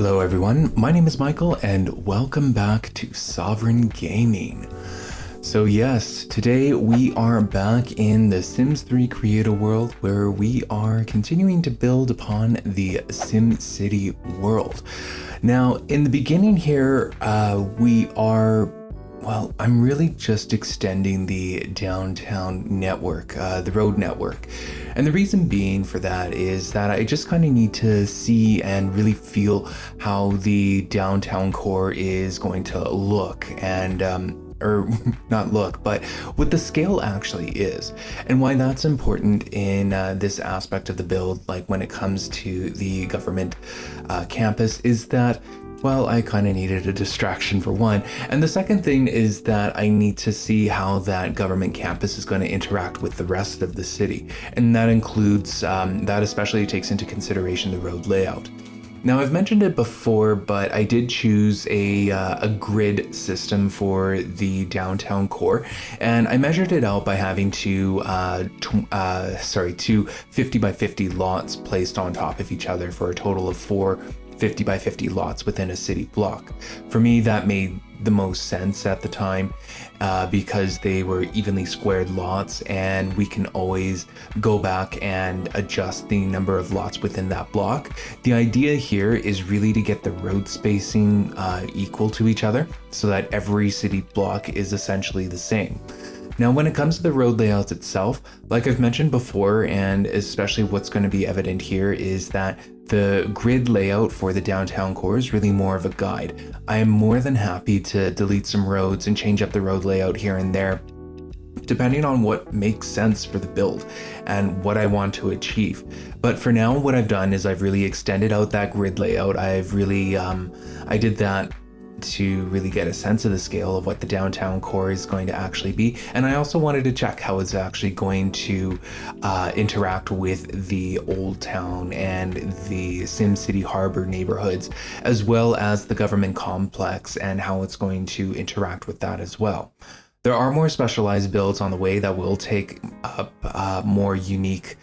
Hello everyone, my name is Michael and welcome back to Sovereign Gaming. So yes, today we are back in the Sims 3 creator world where we are continuing to build upon the SimCity world. Now in the beginning here, I'm really just extending the downtown network, the road network. And the reason being for that is that I just kind of need to see and really feel how the downtown core is going to look and or not look, but what the scale actually is, and why that's important in this aspect of the build, like when it comes to the government campus, is that, well, I kind of needed a distraction for one. And the second thing is that I need to see how that government campus is going to interact with the rest of the city. And that includes, that especially takes into consideration the road layout. Now, I've mentioned it before, but I did choose a grid system for the downtown core, and I measured it out by having two 50 by 50 lots placed on top of each other for a total of 4 50 by 50 lots within a city block. For me, that made the most sense at the time because they were evenly squared lots, and we can always go back and adjust the number of lots within that block. The idea here is really to get the road spacing equal to each other so that every city block is essentially the same. Now, when it comes to the road layouts itself, like I've mentioned before, and especially what's going to be evident here, is that the grid layout for the downtown core is really more of a guide. I am more than happy to delete some roads and change up the road layout here and there, depending on what makes sense for the build and what I want to achieve. But for now, what I've done is I've really extended out that grid layout. I've really, I did that to really get a sense of the scale of what the downtown core is going to actually be. And I also wanted to check how it's actually going to interact with the Old Town and the SimCity Harbor neighborhoods, as well as the government complex and how it's going to interact with that as well. There are more specialized builds on the way that will take up on more unique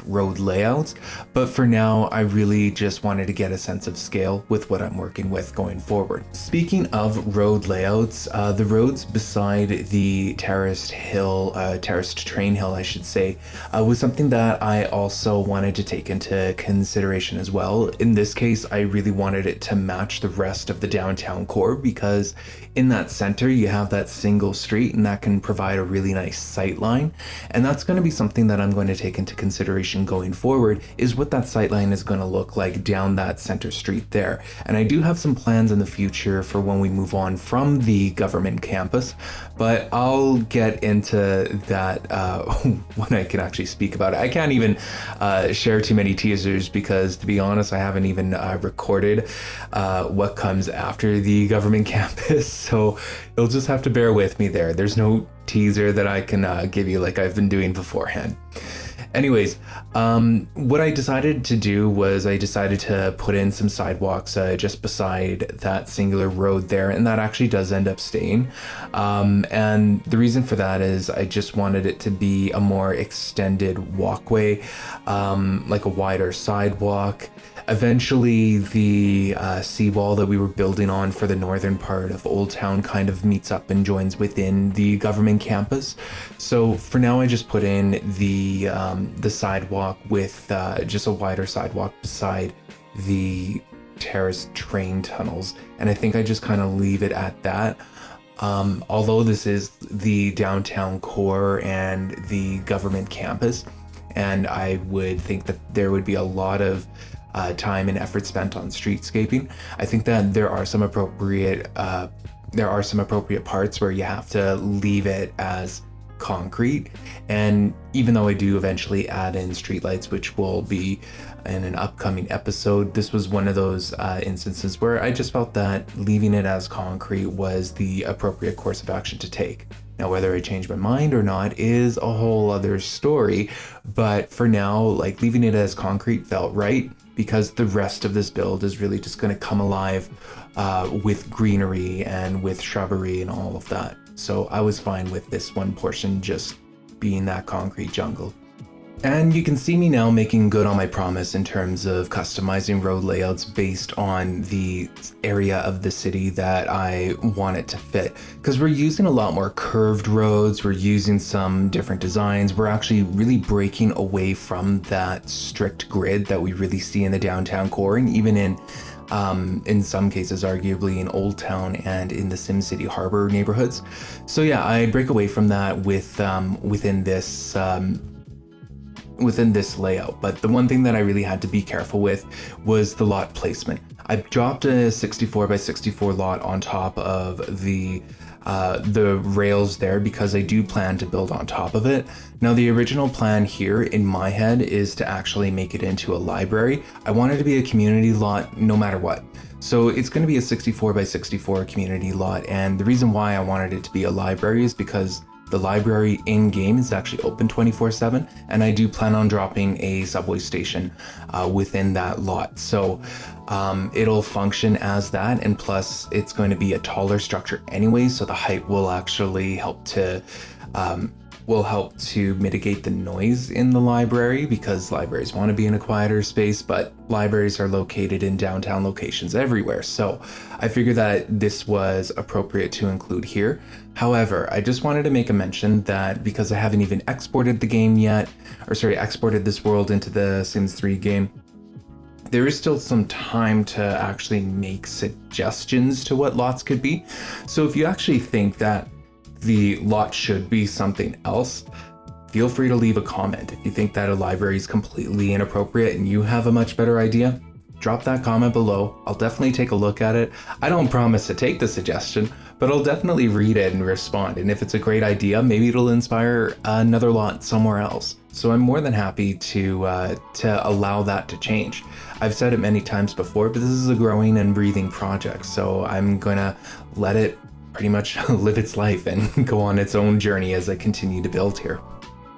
road layouts, but for now I really just wanted to get a sense of scale with what I'm working with going forward. Speaking of road layouts, the roads beside the terraced train hill, I should say, was something that I also wanted to take into consideration as well. In this case, I really wanted it to match the rest of the downtown core, because in that center you have that single street, and that can provide a really nice sight line, and that's going to be something that I'm going to take into consideration going forward, is what that sight line is going to look like down that center street there. And I do have some plans in the future for when we move on from the government campus, but I'll get into that when I can actually speak about it. I can't even share too many teasers because, to be honest, I haven't even recorded what comes after the government campus, so you'll just have to bear with me there. There's no teaser that I can give you like I've been doing beforehand. Anyways, what I decided to do was I decided to put in some sidewalks just beside that singular road there, and that actually does end up staying. And the reason for that is I just wanted it to be a more extended walkway, like a wider sidewalk. Eventually, the seawall that we were building on for the northern part of Old Town kind of meets up and joins within the government campus. So for now, I just put in the sidewalk with just a wider sidewalk beside the terraced train tunnels, and I think I just kind of leave it at that. Although this is the downtown core and the government campus, and I would think that there would be a lot of time and effort spent on streetscaping, I think that there are some appropriate parts where you have to leave it as concrete. And even though I do eventually add in streetlights, which will be in an upcoming episode, this was one of those instances where I just felt that leaving it as concrete was the appropriate course of action to take. Now, whether I change my mind or not is a whole other story, but for now, like, leaving it as concrete felt right, because the rest of this build is really just going to come alive with greenery and with shrubbery and all of that. So I was fine with this one portion just being that concrete jungle. And you can see me now making good on my promise in terms of customizing road layouts based on the area of the city that I want it to fit. Because we're using a lot more curved roads, we're using some different designs, we're actually really breaking away from that strict grid that we really see in the downtown core, and even in some cases, arguably in Old Town and in the SimCity Harbor neighborhoods. So yeah, I break away from that within this layout. But the one thing that I really had to be careful with was the lot placement. I dropped a 64 by 64 lot on top of the rails there because I do plan to build on top of it. Now, the original plan here in my head is to actually make it into a library. I want it to be a community lot no matter what. So it's going to be a 64 by 64 community lot. And the reason why I wanted it to be a library is because the library in-game is actually open 24/7, and I do plan on dropping a subway station within that lot. So it'll function as that, and plus it's going to be a taller structure anyway, so the height will actually help to mitigate the noise in the library, because libraries want to be in a quieter space, but libraries are located in downtown locations everywhere. So I figured that this was appropriate to include here. However, I just wanted to make a mention that because I haven't even exported the game yet, exported this world into the Sims 3 game, there is still some time to actually make suggestions to what lots could be. So if you actually think that the lot should be something else, feel free to leave a comment. If you think that a library is completely inappropriate and you have a much better idea, drop that comment below. I'll definitely take a look at it. I don't promise to take the suggestion, but I'll definitely read it and respond. And if it's a great idea, maybe it'll inspire another lot somewhere else. So I'm more than happy to allow that to change. I've said it many times before, but this is a growing and breathing project. So I'm gonna let it pretty much live its life and go on its own journey as I continue to build here.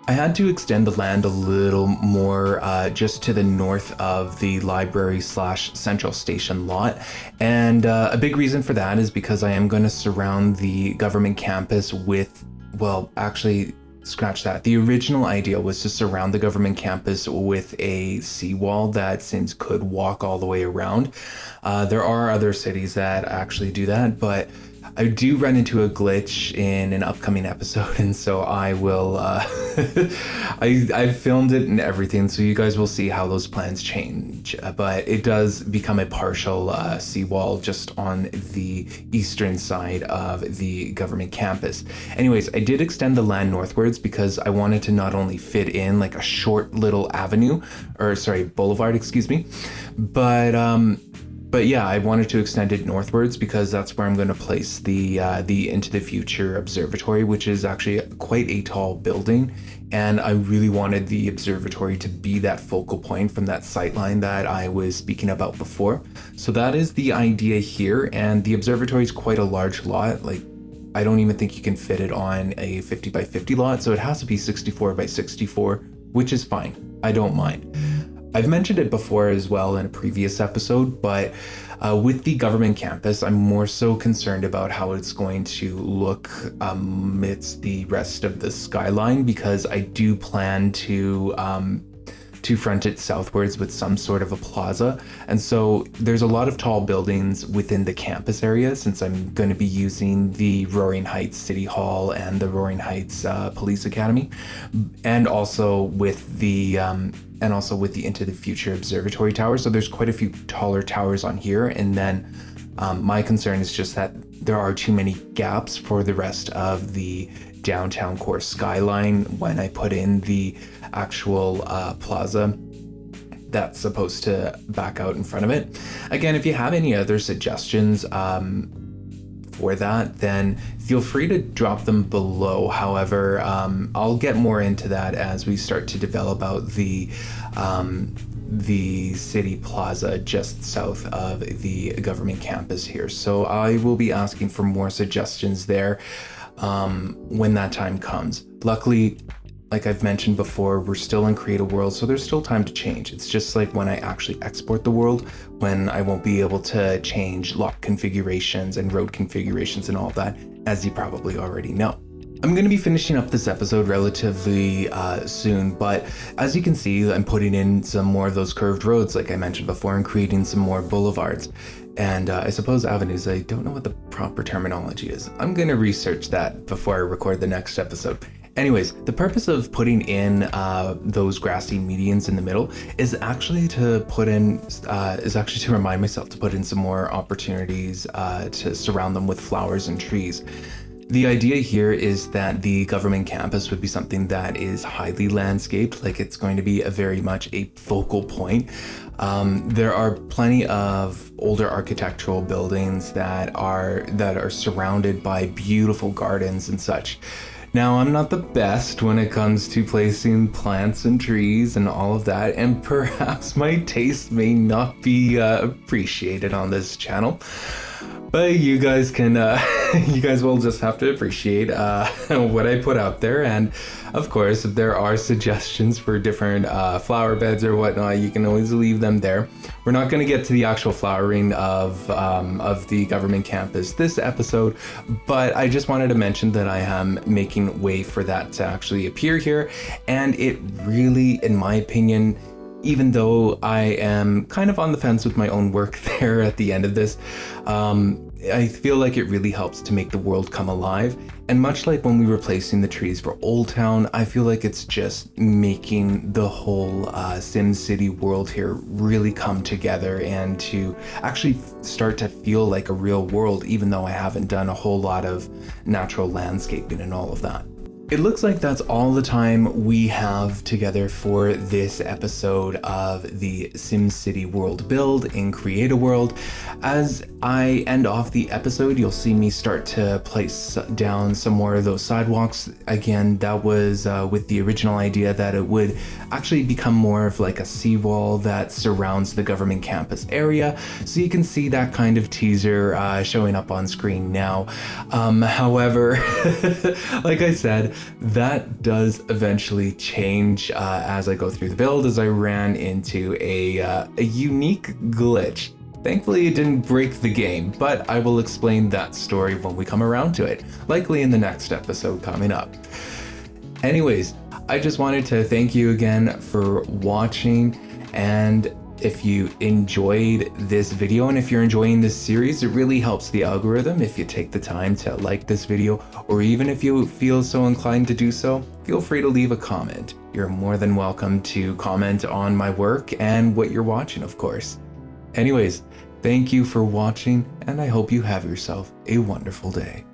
I had to extend the land a little more just to the north of the library / central station lot. And a big reason for that is because I am going to surround the government campus with, well, actually, scratch that. The original idea was to surround the government campus with a seawall that Sims could walk all the way around. There are other cities that actually do that, but I do run into a glitch in an upcoming episode, and so I will, I filmed it and everything, so you guys will see how those plans change, but it does become a partial seawall just on the eastern side of the government campus. Anyways, I did extend the land northwards because I wanted to not only fit in like a short little boulevard, excuse me, but yeah, I wanted to extend it northwards because that's where I'm going to place the Into the Future observatory, which is actually quite a tall building. And I really wanted the observatory to be that focal point from that sightline that I was speaking about before. So that is the idea here. And the observatory is quite a large lot. Like, I don't even think you can fit it on a 50 by 50 lot. So it has to be 64 by 64, which is fine. I don't mind. I've mentioned it before as well in a previous episode, but with the government campus, I'm more so concerned about how it's going to look amidst the rest of the skyline, because I do plan to front it southwards with some sort of a plaza. And so there's a lot of tall buildings within the campus area, since I'm going to be using the Roaring Heights City Hall and the Roaring Heights Police Academy, and also with the Into the Future Observatory Tower. So there's quite a few taller towers on here. And then my concern is just that there are too many gaps for the rest of the downtown core skyline when I put in the actual plaza that's supposed to back out in front of it. Again, if you have any other suggestions for that, then feel free to drop them below. However, I'll get more into that as we start to develop out the city plaza just south of the government campus here. So I will be asking for more suggestions there when that time comes. Luckily, like I've mentioned before, we're still in Create a World, so there's still time to change. It's just like when I actually export the world, when I won't be able to change lot configurations and road configurations and all that, as you probably already know. I'm going to be finishing up this episode relatively soon, but as you can see, I'm putting in some more of those curved roads like I mentioned before and creating some more boulevards. And I suppose avenues, I don't know what the proper terminology is. I'm going to research that before I record the next episode. Anyways, the purpose of putting in those grassy medians in the middle is actually to remind myself to put in some more opportunities to surround them with flowers and trees. The idea here is that the government campus would be something that is highly landscaped, like it's going to be very much a focal point. There are plenty of older architectural buildings that are surrounded by beautiful gardens and such. Now, I'm not the best when it comes to placing plants and trees and all of that, and perhaps my taste may not be appreciated on this channel. But you guys can, you guys will just have to appreciate what I put out there. And of course, if there are suggestions for different flower beds or whatnot, you can always leave them there. We're not going to get to the actual flowering of the government campus this episode, but I just wanted to mention that I am making way for that to actually appear here. And it really, in my opinion, even though I am kind of on the fence with my own work there at the end of this, I feel like it really helps to make the world come alive. And much like when we were placing the trees for Old Town, I feel like it's just making the whole SimCity world here really come together and to actually start to feel like a real world, even though I haven't done a whole lot of natural landscaping and all of that. It looks like that's all the time we have together for this episode of the SimCity world build in Create a World. As I end off the episode, you'll see me start to place down some more of those sidewalks. Again, that was with the original idea that it would actually become more of like a seawall that surrounds the government campus area. So you can see that kind of teaser showing up on screen now. However, like I said, that does eventually change as I go through the build, as I ran into a unique glitch. Thankfully, it didn't break the game, but I will explain that story when we come around to it, likely in the next episode coming up. Anyways, I just wanted to thank you again for watching, and if you enjoyed this video and if you're enjoying this series, it really helps the algorithm if you take the time to like this video, or even if you feel so inclined to do so, feel free to leave a comment. You're more than welcome to comment on my work and what you're watching, of course. Anyways, thank you for watching, and I hope you have yourself a wonderful day.